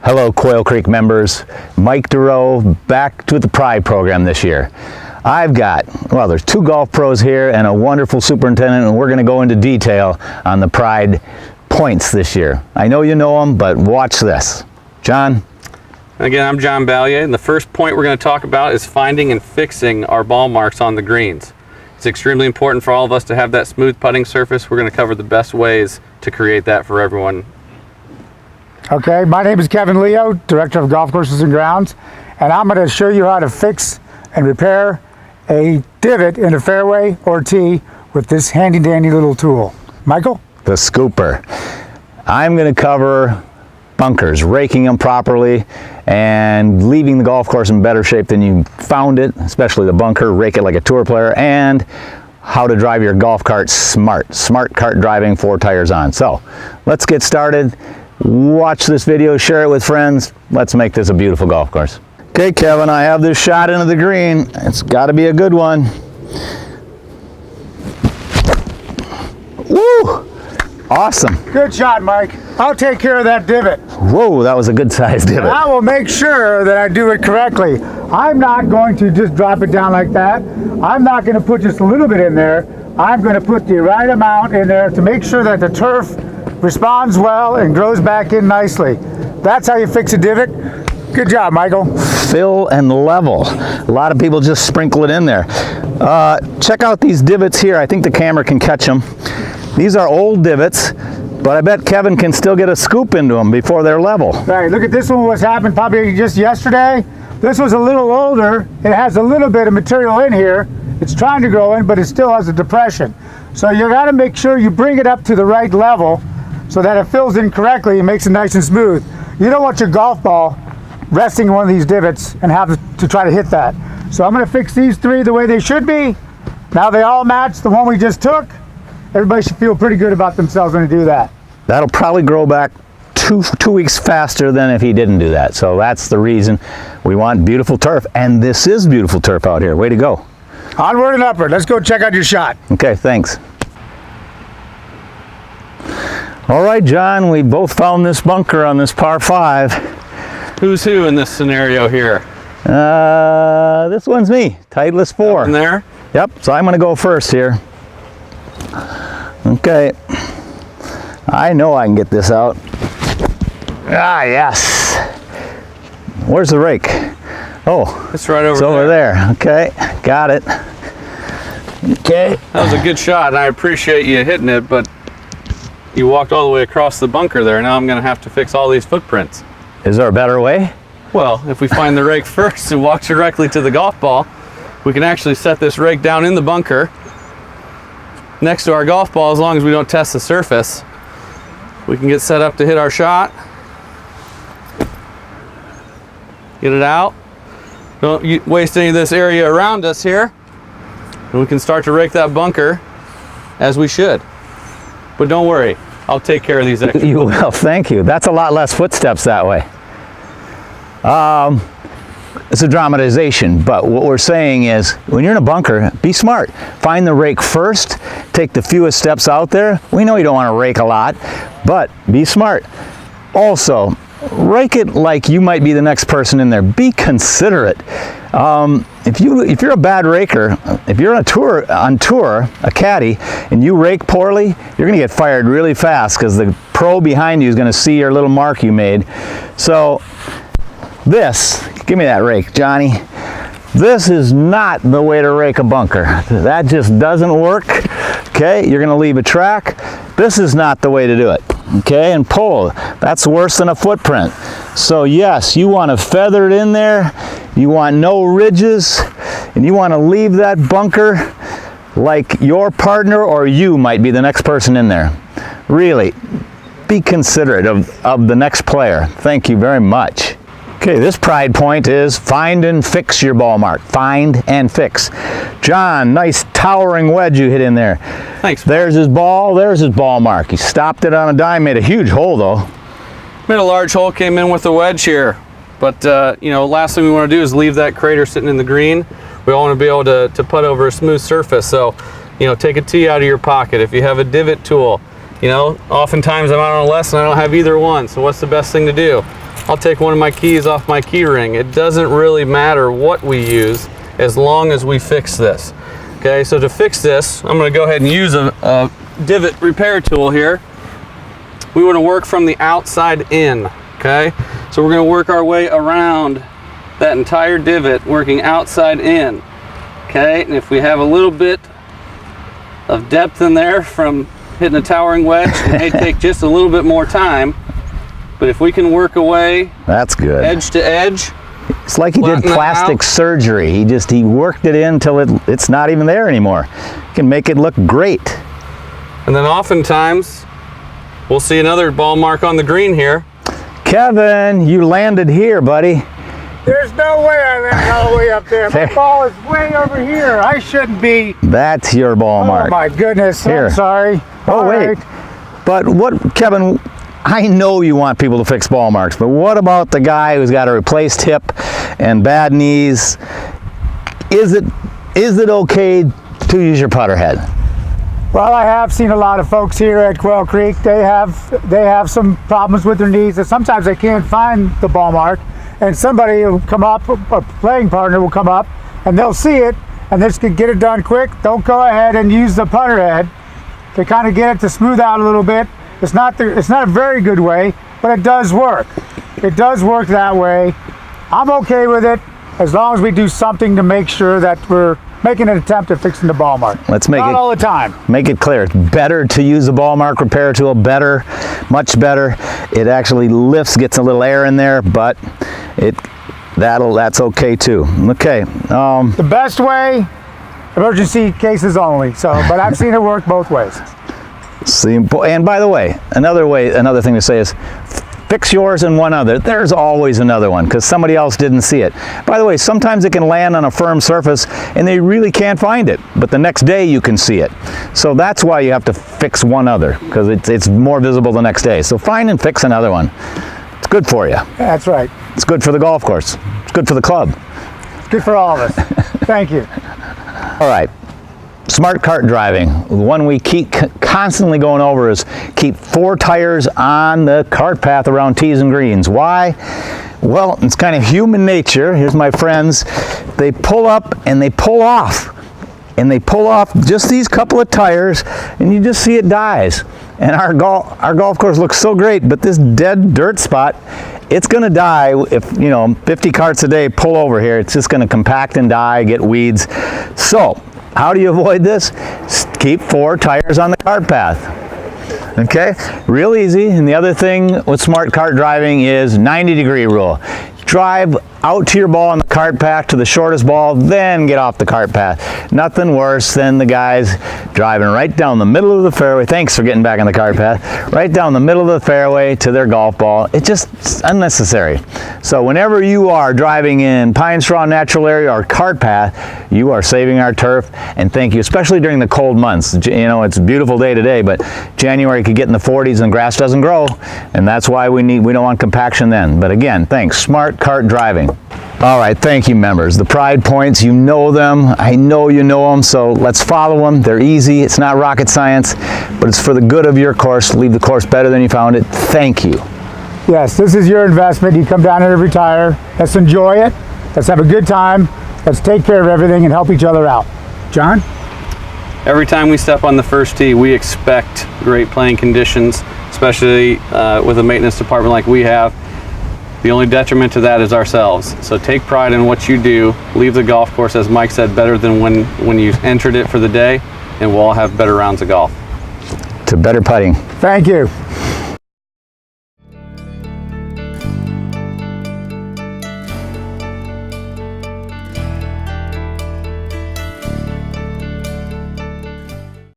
Hello Quail Creek members, Mike Durow back to the Pride program this year. I've got, well, there's two golf pros here and a wonderful superintendent, and we're going to go into detail on the Pride points this year. I know you know them, but watch this. John? Again, I'm John Ballier, and the first point we're going to talk about is finding and fixing our ball marks on the greens. It's extremely important for all of us to have that smooth putting surface. We're going to cover the best ways to create that for everyone. Okay, my name is Kevin Leo, Director of Golf Courses and Grounds, and I'm going to show you how to fix and repair a divot in a fairway or tee with this handy dandy little tool. Michael? The scooper. I'm going to cover bunkers, raking them properly and leaving the golf course in better shape than you found it, especially the bunker, rake it like a tour player, and how to drive your golf cart smart. Smart cart driving, 4 tires on. So let's get started. Watch this video, share it with friends. Let's make this a beautiful golf course. Okay, Kevin, I have this shot into the green. It's got to be a good one. Woo! Awesome. Good shot, Mike. I'll take care of that divot. Whoa, that was a good sized divot. And I will make sure that I do it correctly. I'm not going to just drop it down like that. I'm not going to put just a little bit in there. I'm going to put the right amount in there to make sure that the turf responds well and grows back in nicely. That's how you fix a divot. Good job, Michael. Fill and level. A lot of people just sprinkle it in there. Check out these divots here. I think the camera can catch them. These are old divots, but I bet Kevin can still get a scoop into them before they're level. All right, look at this one. What's happened probably just yesterday. This was a little older. It has a little bit of material in here. It's trying to grow in, but it still has a depression. So you got to make sure you bring it up to the right level so that it fills in correctly and makes it nice and smooth. You don't want your golf ball resting in one of these divots and have to try to hit that. So I'm going to fix these 3 the way they should be. Now they all match the one we just took. Everybody should feel pretty good about themselves when they do that. That'll probably grow back two weeks faster than if he didn't do that. So that's the reason we want beautiful turf. And this is beautiful turf out here. Way to go. Onward and upward. Let's go check out your shot. Okay, thanks. All right, John, we both found this bunker on this par 5. Who's who in this scenario here? This one's me, Titleist 4. In there? Yep, so I'm going to go first here. Okay. I know I can get this out. Ah, yes. Where's the rake? Oh, it's right over it's there. Over there. Okay, got it. Okay. That was a good shot, and I appreciate you hitting it, but you walked all the way across the bunker there. Now I'm going to have to fix all these footprints. Is there a better way? Well, if we find the rake first and walk directly to the golf ball, we can actually set this rake down in the bunker next to our golf ball. As long as we don't test the surface, we can get set up to hit our shot. Get it out. Don't waste any of this area around us here. And we can start to rake that bunker as we should. But don't worry, I'll take care of these extra. You will, thank you. That's a lot less footsteps that way. It's a dramatization, but what we're saying is when you're in a bunker, be smart. Find the rake first, take the fewest steps out there. We know you don't want to rake a lot, but be smart. Also, rake it like you might be the next person in there. Be considerate. If you're a bad raker, if you're on tour, a caddy, and you rake poorly, you're going to get fired really fast because the pro behind you is going to see your little mark you made. So this, give me that rake, Johnny. This is not the way to rake a bunker. That just doesn't work. Okay, you're going to leave a track. This is not the way to do it. Okay, and pull. That's worse than a footprint. So yes, you want to feather it in there. You want no ridges, and you want to leave that bunker like your partner or you might be the next person in there. Really, be considerate of the next player. Thank you very much. Okay, this pride point is find and fix your ball mark. Find and fix. John, nice towering wedge you hit in there. Thanks. There's his ball, there's his ball mark. He stopped it on a dime, made a huge hole though. Made a large hole, came in with a wedge here. But, you know, last thing we want to do is leave that crater sitting in the green. We all want to be able to putt over a smooth surface. So, you know, take a tee out of your pocket. If you have a divot tool, you know, oftentimes I'm out on a lesson, I don't have either one. So what's the best thing to do? I'll take one of my keys off my key ring. It doesn't really matter what we use as long as we fix this. Okay, so to fix this, I'm going to go ahead and use a divot repair tool here. We want to work from the outside in. Okay, so we're going to work our way around that entire divot, working outside in. Okay, and if we have a little bit of depth in there from hitting a towering wedge, it may take just a little bit more time, but if we can work away, that's good, edge to edge. It's like he did plastic surgery. He worked it in till it's not even there anymore. You can make it look great. And then oftentimes we'll see another ball mark on the green here. Kevin, you landed here, buddy. There's no way I landed all the way up there. My ball is way over here. I shouldn't be. That's your ball mark. Oh my goodness. Here. I'm sorry. Oh, wait. But what, Kevin, I know you want people to fix ball marks, but what about the guy who's got a replaced hip and bad knees? Is it okay to use your putter head? Well, I have seen a lot of folks here at Quail Creek. They have some problems with their knees, and sometimes they can't find the ball mark. And somebody will come up, a playing partner will come up, and they'll see it, and this can get it done quick. Don't go ahead and use the putter head to kind of get it to smooth out a little bit. It's not a very good way, but it does work. It does work that way. I'm okay with it as long as we do something to make sure that we're making an attempt at fixing the ball mark. Let's make Not all the time. Make it clear. It's better to use the ball mark repair tool. Better, much better. It actually lifts, gets a little air in there, but that's okay too. Okay. The best way, emergency cases only. But I've seen it work both ways. See, and by the way, another thing to say is, fix yours and one other. There's always another one because somebody else didn't see it. By the way, sometimes it can land on a firm surface and they really can't find it, but the next day you can see it. So that's why you have to fix one other, because it's more visible the next day. So find and fix another one. It's good for you. That's right. It's good for the golf course. It's good for the club. It's good for all of us. Thank you. All right. Smart cart driving. The one we keep constantly going over is keep 4 tires on the cart path around tees and greens. Why? Well, it's kind of human nature. Here's my friends. They pull up and they pull off. And they pull off just these couple of tires and you just see it dies. And our golf course looks so great, but this dead dirt spot, it's going to die if, 50 carts a day pull over here. It's just going to compact and die, get weeds. So, how do you avoid this? Keep 4 tires on the cart path. Okay, real easy. And the other thing with smart cart driving is 90-degree rule. Drive out to your ball on the cart path to the shortest ball, then get off the cart path. Nothing worse than the guys driving right down the middle of the fairway. Thanks for getting back on the cart path. Right down the middle of the fairway to their golf ball. It's unnecessary. So whenever you are driving in pine straw natural area or cart path, you are saving our turf. And thank you, especially during the cold months. It's a beautiful day today, but January could get in the 40s and grass doesn't grow, and that's why we don't want compaction then. But again, thanks. Smart cart driving. All right, thank you, members. The Pride Points, you know them. I know you know them, so let's follow them. They're easy. It's not rocket science, but it's for the good of your course. Leave the course better than you found it. Thank you. Yes, this is your investment. You come down here to retire. Let's enjoy it. Let's have a good time. Let's take care of everything and help each other out. John? Every time we step on the first tee, we expect great playing conditions, especially with a maintenance department like we have. The only detriment to that is ourselves. So take pride in what you do. Leave the golf course, as Mike said, better than when you entered it for the day, and we'll all have better rounds of golf. To better putting. Thank you.